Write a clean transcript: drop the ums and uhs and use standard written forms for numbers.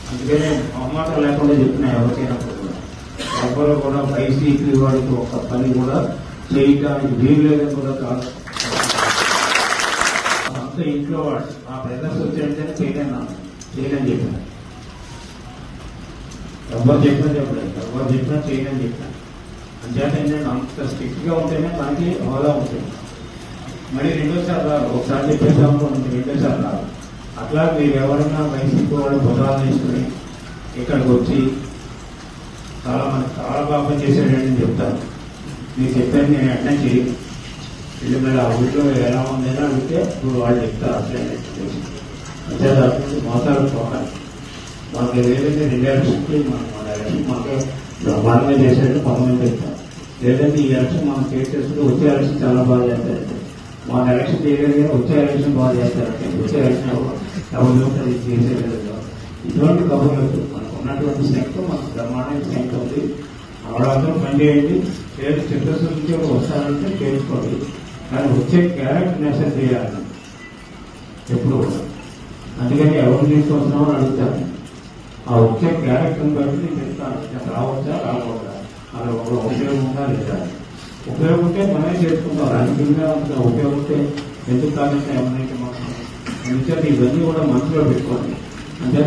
అందుకనే మొహమాటం లేకుండా చెప్తున్నా ఎవరికైనా ఎవరు కూడా వైసీపీ వాడికి ఒక పని కూడా చేయడానికి వీలు లేదని కూడా కాదు. అంత ఇంట్లో వాడు ఆ బ్రదర్స్ వచ్చారంటే చేయలేని చెప్పిన ఎవరు చెప్పినా చేయలేని చెప్పిన. అంచేత ఏంటంటే అంత స్ట్రిక్ట్ గా ఉంటేనే మనకి హోదా ఉంటుంది. మళ్ళీ రెండోసారి రాదు, ఒకసారి చెప్పేసాము రెండోసారి రాదు. అట్లా మీరు ఎవరైనా వైసీపీ వాళ్ళు బుధాలు తీసుకుని ఇక్కడికి వచ్చి చాలా బాగా చేశాడని చెప్తాను. మీరు చెప్పాను నేను వెంటనే చేయను. వీళ్ళు మరి ఆ ఊళ్ళో ఎలా ఉందని అడిగితే ఇప్పుడు వాళ్ళు చెప్తారు అట్లే అంచేత మోసాలు పోవాలి. మాకు ఏదైతే 2 ఎలక్షన్కి మన ఎలక్షన్ మాకు బ్రహ్మాండంగా చేసేట్టు కొంతమంది చెప్తాం. లేదంటే ఈ ఎలక్షన్ మనం ఫేస్ చేసుకుంటే వచ్చే ఎలక్షన్ చాలా బాగా చేస్తారంటే మన ఎలక్షన్ చేయలేదు, వచ్చే ఎలక్షన్ బాగా చేస్తారంటే వచ్చే ఎలక్షన్ ఎవరు చేసేది. ఇటువంటి కబుర్లు మనకు ఉన్నటువంటి స్ట్రెంగ్త్ మనకు బ్రహ్మాండమైన స్ట్రెంగ్త్ ఉంది. అవడంతో పనిచేయండి. లేదు చిత్తశుద్ధి నుంచి వస్తారంటే చేసుకోండి, కానీ వచ్చే క్యారెక్టర్ నెసెస్ చేయాలి ఎప్పుడు కూడా. అందుకని ఎవరు తీసుకొస్తున్నామని అడుగుతాను. ఆ వచ్చే క్యారెక్టర్ని బట్టి నేను చెప్తాను రావచ్చా రాకూడదా, అలా ఒక ఉపయోగం ఉందా లేదా. ఉపయోగం ఉంటే మనమే చేసుకుంటాం. రాజకీయంగా ఉపయోగం ఉంటే ఎందుకు కాదంటే ఎవరైతే మాకు ఇవన్నీ కూడా మనసులో పెట్టుకోండి. అంటే